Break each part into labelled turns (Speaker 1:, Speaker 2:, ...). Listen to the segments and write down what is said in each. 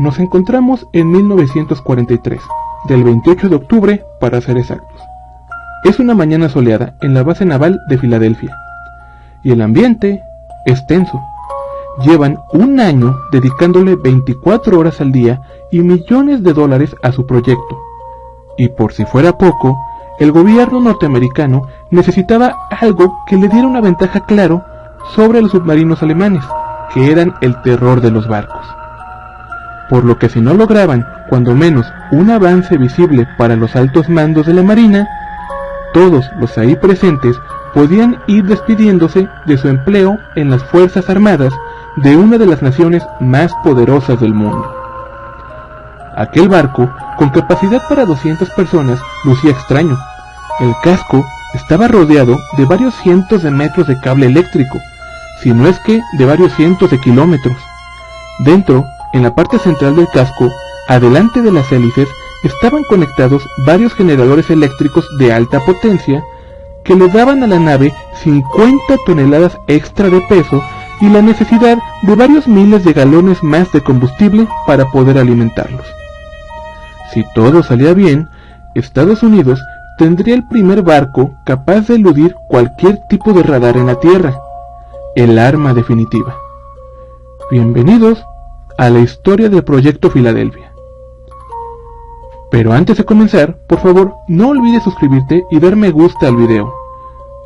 Speaker 1: Nos encontramos en 1943, del 28 de octubre para ser exactos. Es una mañana soleada en la base naval de Filadelfia, y el ambiente es tenso. Llevan un año dedicándole 24 horas al día y millones de dólares a su proyecto. Y por si fuera poco, el gobierno norteamericano necesitaba algo que le diera una ventaja claro sobre los submarinos alemanes, que eran el terror de los barcos. Por lo que si no lograban, cuando menos, un avance visible para los altos mandos de la marina, todos los ahí presentes podían ir despidiéndose de su empleo en las Fuerzas Armadas de una de las naciones más poderosas del mundo. Aquel barco, con capacidad para 200 personas, lucía extraño. El casco estaba rodeado de varios cientos de metros de cable eléctrico, si no es que de varios cientos de kilómetros. Dentro, en la parte central del casco, adelante de las hélices, estaban conectados varios generadores eléctricos de alta potencia que le daban a la nave 50 toneladas extra de peso y la necesidad de varios miles de galones más de combustible para poder alimentarlos. Si todo salía bien, Estados Unidos tendría el primer barco capaz de eludir cualquier tipo de radar en la Tierra, el arma definitiva. Bienvenidos a la historia del Proyecto Filadelfia. Pero antes de comenzar, por favor, no olvides suscribirte y dar me gusta al video.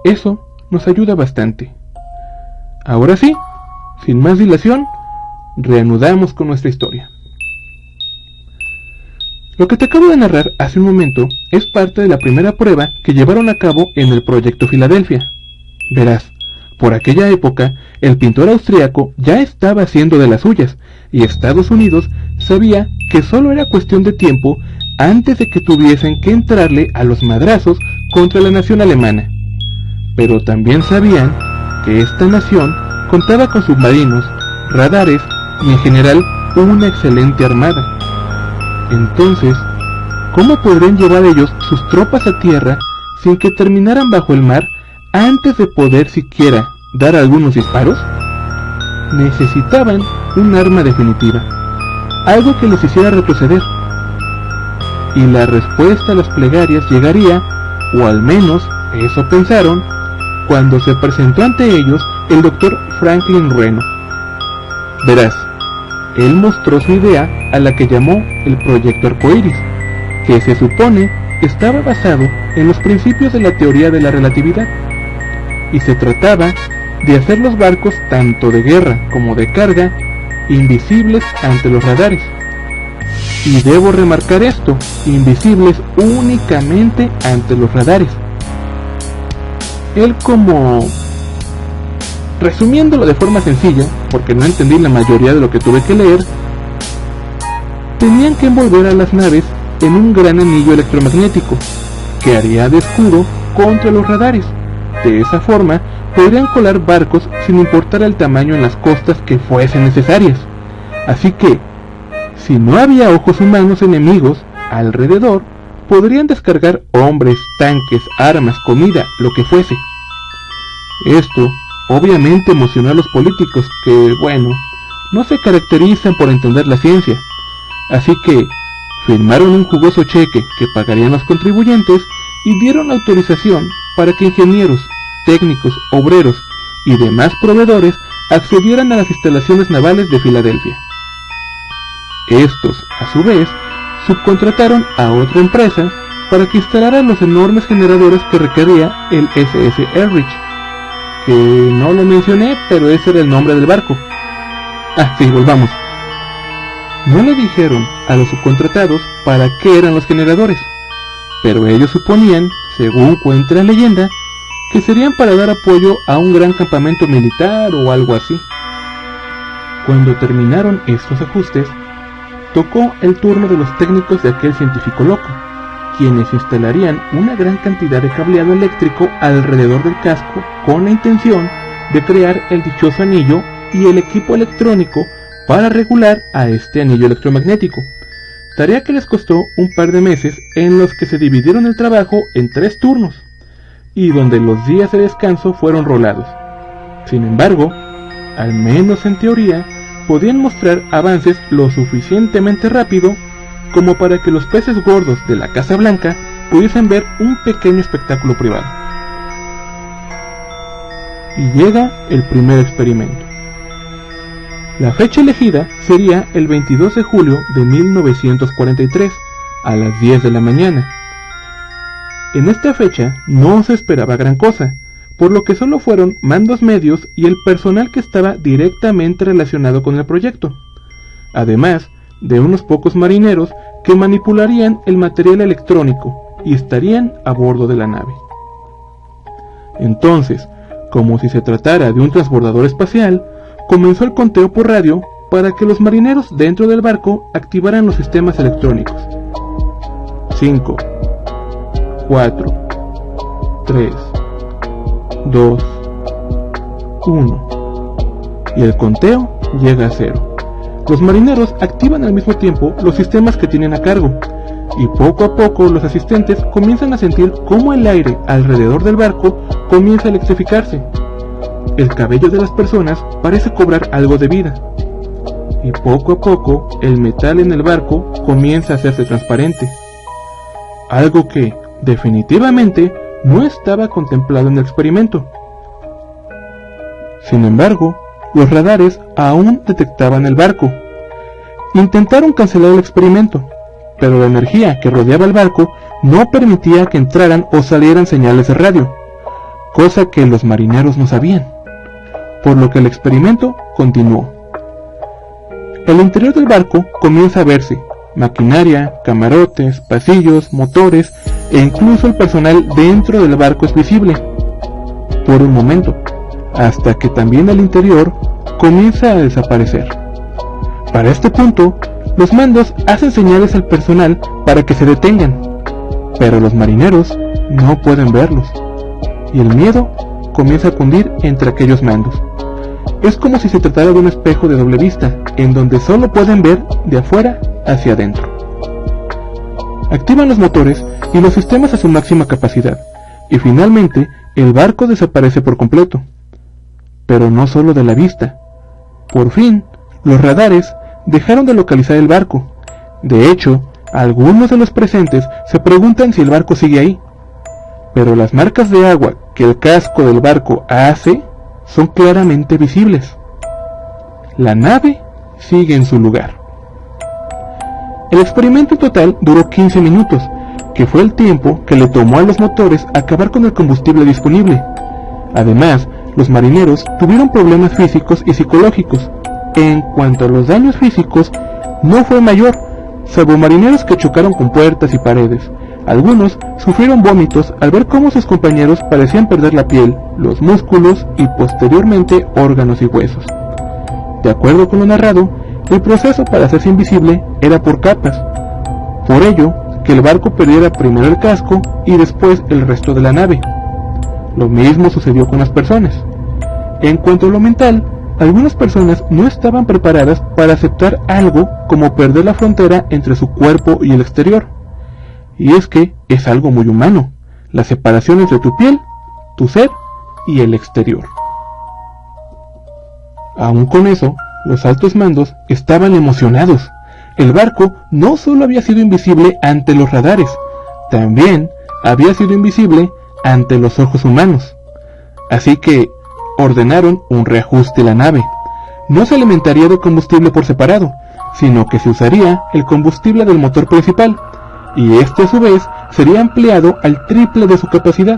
Speaker 1: Eso nos ayuda bastante. Ahora sí, sin más dilación, reanudamos con nuestra historia. Lo que te acabo de narrar hace un momento es parte de la primera prueba que llevaron a cabo en el Proyecto Filadelfia. Verás, por aquella época, el pintor austriaco ya estaba haciendo de las suyas, y Estados Unidos sabía que solo era cuestión de tiempo antes de que tuviesen que entrarle a los madrazos contra la nación alemana. Pero también sabían que esta nación contaba con submarinos, radares y en general una excelente armada. Entonces, ¿cómo podrían llevar ellos sus tropas a tierra sin que terminaran bajo el mar antes de poder siquiera dar algunos disparos? Necesitaban un arma definitiva, algo que los hiciera retroceder. Y la respuesta a las plegarias llegaría, o al menos eso pensaron, cuando se presentó ante ellos el Dr. Franklin Reno. Verás, él mostró su idea a la que llamó el Proyecto Arcoíris, que se supone estaba basado en los principios de la teoría de la relatividad, y se trataba de hacer los barcos tanto de guerra como de carga invisibles ante los radares. Y debo remarcar esto, invisibles únicamente ante los radares. Él resumiéndolo de forma sencilla, porque no entendí la mayoría de lo que tuve que leer, tenían que envolver a las naves en un gran anillo electromagnético, que haría de escudo contra los radares. De esa forma, podrían colar barcos sin importar el tamaño en las costas que fuesen necesarias. Así que, si no había ojos humanos enemigos alrededor, podrían descargar hombres, tanques, armas, comida, lo que fuese. Esto obviamente emocionó a los políticos que, bueno, no se caracterizan por entender la ciencia. Así que firmaron un jugoso cheque que pagarían los contribuyentes y dieron autorización para que ingenieros, técnicos, obreros y demás proveedores accedieran a las instalaciones navales de Filadelfia. Estos, a su vez, subcontrataron a otra empresa para que instalara los enormes generadores que requería el SS Ehrlich, que no lo mencioné, pero ese era el nombre del barco. Sí, volvamos. No le dijeron a los subcontratados para qué eran los generadores, pero ellos suponían, según cuenta la leyenda, que serían para dar apoyo a un gran campamento militar o algo así. Cuando terminaron estos ajustes, tocó el turno de los técnicos de aquel científico loco, quienes instalarían una gran cantidad de cableado eléctrico alrededor del casco con la intención de crear el dichoso anillo y el equipo electrónico para regular a este anillo electromagnético, tarea que les costó un par de meses en los que se dividieron el trabajo en 3 turnos, y donde los días de descanso fueron rolados. Sin embargo, al menos en teoría, podían mostrar avances lo suficientemente rápido como para que los peces gordos de la Casa Blanca pudiesen ver un pequeño espectáculo privado. Y llega el primer experimento. La fecha elegida sería el 22 de julio de 1943, a las 10 de la mañana. En esta fecha no se esperaba gran cosa, por lo que solo fueron mandos medios y el personal que estaba directamente relacionado con el proyecto, además de unos pocos marineros que manipularían el material electrónico y estarían a bordo de la nave. Entonces, como si se tratara de un transbordador espacial, comenzó el conteo por radio para que los marineros dentro del barco activaran los sistemas electrónicos. 5, 4, 3, 2, 1. Y el conteo llega a 0. Los marineros activan al mismo tiempo los sistemas que tienen a cargo, y poco a poco los asistentes comienzan a sentir cómo el aire alrededor del barco comienza a electrificarse. El cabello de las personas parece cobrar algo de vida, y poco a poco el metal en el barco comienza a hacerse transparente, algo que, definitivamente, no estaba contemplado en el experimento. Sin embargo, los radares aún detectaban el barco. Intentaron cancelar el experimento, pero la energía que rodeaba el barco no permitía que entraran o salieran señales de radio, cosa que los marineros no sabían, por lo que el experimento continuó. El interior del barco comienza a verse: maquinaria, camarotes, pasillos, motores e incluso el personal dentro del barco es visible, por un momento, hasta que también el interior comienza a desaparecer. Para este punto, los mandos hacen señales al personal para que se detengan, pero los marineros no pueden verlos, y el miedo comienza a cundir entre aquellos mandos. Es como si se tratara de un espejo de doble vista, en donde solo pueden ver de afuera hacia adentro. Activan los motores y los sistemas a su máxima capacidad, y finalmente el barco desaparece por completo. Pero no solo de la vista. Por fin, los radares dejaron de localizar el barco. De hecho, algunos de los presentes se preguntan si el barco sigue ahí. Pero las marcas de agua que el casco del barco hace son claramente visibles. La nave sigue en su lugar. El experimento total duró 15 minutos, que fue el tiempo que le tomó a los motores acabar con el combustible disponible. Además, los marineros tuvieron problemas físicos y psicológicos. En cuanto a los daños físicos, no fue mayor, salvo marineros que chocaron con puertas y paredes. Algunos sufrieron vómitos al ver cómo sus compañeros parecían perder la piel, los músculos y posteriormente órganos y huesos. De acuerdo con lo narrado, el proceso para hacerse invisible era por capas. Por ello, que el barco perdiera primero el casco y después el resto de la nave. Lo mismo sucedió con las personas. En cuanto a lo mental, algunas personas no estaban preparadas para aceptar algo como perder la frontera entre su cuerpo y el exterior. Y es que es algo muy humano, la separación entre tu piel, tu ser y el exterior. Aún con eso, los altos mandos estaban emocionados. El barco no solo había sido invisible ante los radares, también había sido invisible ante los ojos humanos. Así que ordenaron un reajuste a la nave. No se alimentaría de combustible por separado, sino que se usaría el combustible del motor principal, y este a su vez sería ampliado al triple de su capacidad,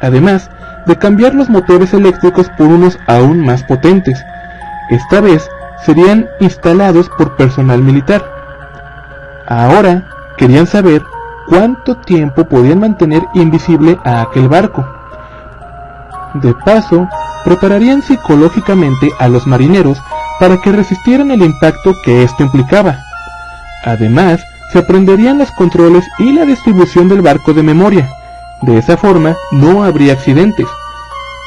Speaker 1: además de cambiar los motores eléctricos por unos aún más potentes. Esta vez serían instalados por personal militar. Ahora querían saber cuánto tiempo podían mantener invisible a aquel barco. De paso, prepararían psicológicamente a los marineros para que resistieran el impacto que esto implicaba. Además, se aprenderían los controles y la distribución del barco de memoria. De esa forma no habría accidentes.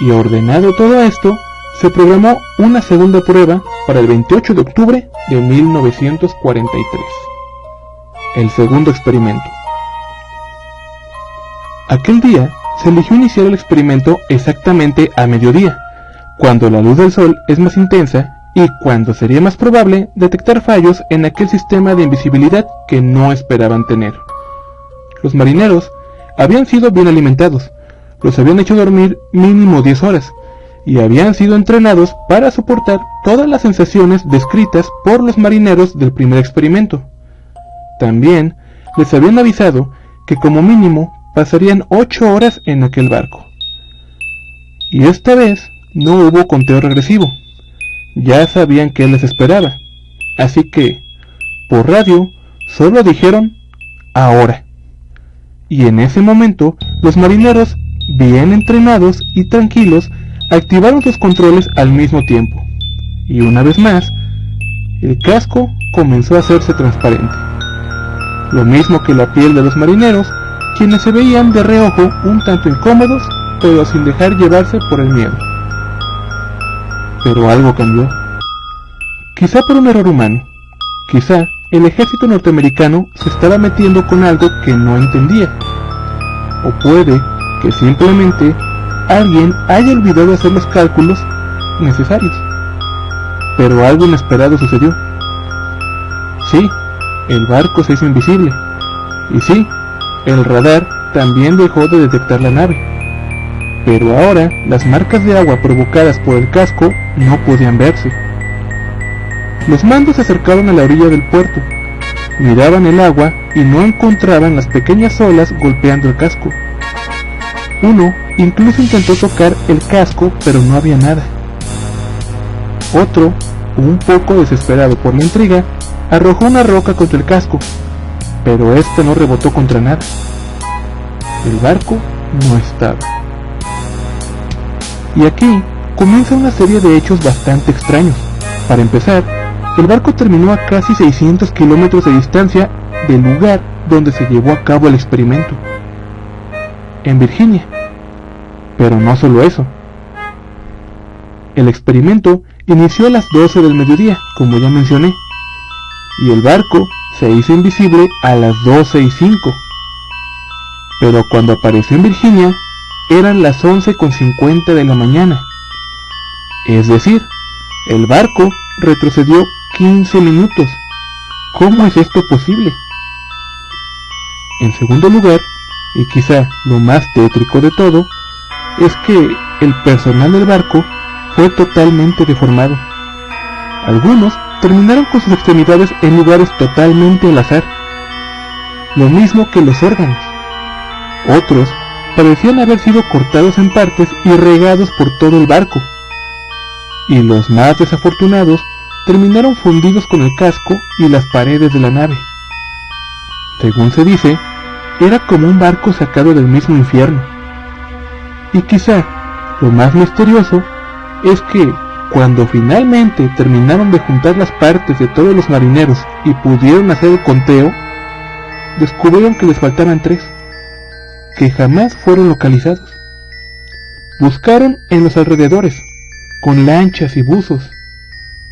Speaker 1: Y ordenado todo esto, se programó una segunda prueba para el 28 de octubre de 1943. El segundo experimento. Aquel día se eligió iniciar el experimento exactamente a mediodía, cuando la luz del sol es más intensa y cuándo sería más probable detectar fallos en aquel sistema de invisibilidad que no esperaban tener. Los marineros habían sido bien alimentados, los habían hecho dormir mínimo 10 horas, y habían sido entrenados para soportar todas las sensaciones descritas por los marineros del primer experimento. También les habían avisado que como mínimo pasarían 8 horas en aquel barco. Y esta vez no hubo conteo regresivo. Ya sabían qué les esperaba, así que, por radio, solo dijeron ahora. Y en ese momento, los marineros, bien entrenados y tranquilos, activaron sus controles al mismo tiempo. Y una vez más, el casco comenzó a hacerse transparente. Lo mismo que la piel de los marineros, quienes se veían de reojo un tanto incómodos, pero sin dejar llevarse por el miedo. Pero algo cambió. Quizá por un error humano. Quizá el ejército norteamericano se estaba metiendo con algo que no entendía. O puede que simplemente alguien haya olvidado hacer los cálculos necesarios. Pero algo inesperado sucedió. Sí, el barco se hizo invisible. Y sí, el radar también dejó de detectar la nave. Pero ahora las marcas de agua provocadas por el casco no podían verse. Los mandos se acercaron a la orilla del puerto, miraban el agua y no encontraban las pequeñas olas golpeando el casco. Uno incluso intentó tocar el casco, pero no había nada. Otro, un poco desesperado por la intriga, arrojó una roca contra el casco, pero este no rebotó contra nada. El barco no estaba. Y aquí comienza una serie de hechos bastante extraños. Para empezar, el barco terminó a casi 600 kilómetros de distancia del lugar donde se llevó a cabo el experimento, en Virginia. Pero no solo eso. El experimento inició a las 12 del mediodía, como ya mencioné, y el barco se hizo invisible a las 12:05. Pero cuando apareció en Virginia, eran las 11:50 de la mañana. Es decir, el barco retrocedió 15 minutos. ¿Cómo es esto posible? En segundo lugar, y quizá lo más tétrico de todo, es que el personal del barco fue totalmente deformado. Algunos terminaron con sus extremidades en lugares totalmente al azar, lo mismo que los órganos. Otros parecían haber sido cortados en partes y regados por todo el barco. Y los más desafortunados terminaron fundidos con el casco y las paredes de la nave. Según se dice, era como un barco sacado del mismo infierno. Y quizá lo más misterioso es que cuando finalmente terminaron de juntar las partes de todos los marineros y pudieron hacer el conteo, descubrieron que les faltaban 3, que jamás fueron localizados. Buscaron en los alrededores, con lanchas y buzos,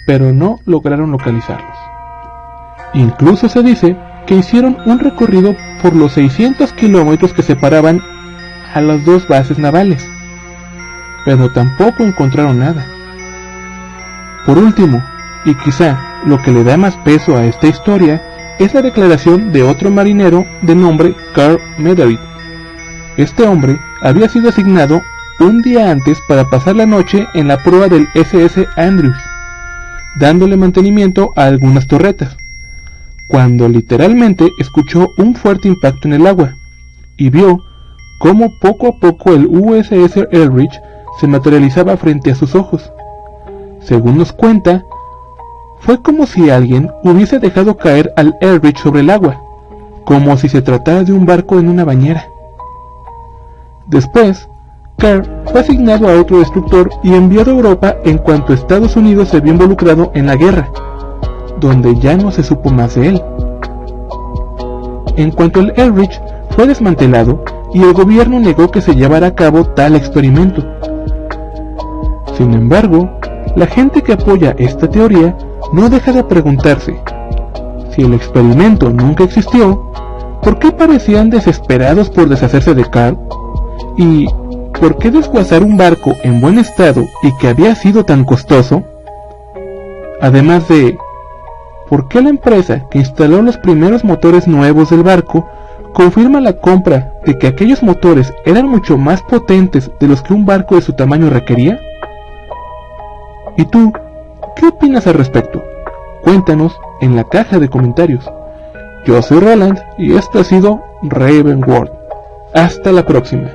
Speaker 1: pero no lograron localizarlos. Incluso se dice que hicieron un recorrido por los 600 kilómetros que separaban a las 2 bases navales, pero tampoco encontraron nada. Por último, y quizá lo que le da más peso a esta historia, es la declaración de otro marinero de nombre Carl Meredith. Este hombre había sido asignado un día antes para pasar la noche en la proa del SS Andrews, dándole mantenimiento a algunas torretas, cuando literalmente escuchó un fuerte impacto en el agua, y vio cómo poco a poco el USS Eldridge se materializaba frente a sus ojos. Según nos cuenta, fue como si alguien hubiese dejado caer al Eldridge sobre el agua, como si se tratara de un barco en una bañera. Después, Carr fue asignado a otro destructor y enviado a Europa en cuanto Estados Unidos se vio involucrado en la guerra, donde ya no se supo más de él. En cuanto el Eldridge fue desmantelado y el gobierno negó que se llevara a cabo tal experimento. Sin embargo, la gente que apoya esta teoría no deja de preguntarse, si el experimento nunca existió, ¿por qué parecían desesperados por deshacerse de Carl? ¿Y por qué desguazar un barco en buen estado y que había sido tan costoso? Además de, ¿por qué la empresa que instaló los primeros motores nuevos del barco confirma la compra de que aquellos motores eran mucho más potentes de los que un barco de su tamaño requería? ¿Y tú, qué opinas al respecto? Cuéntanos en la caja de comentarios. Yo soy Roland y esto ha sido Raven World. Hasta la próxima.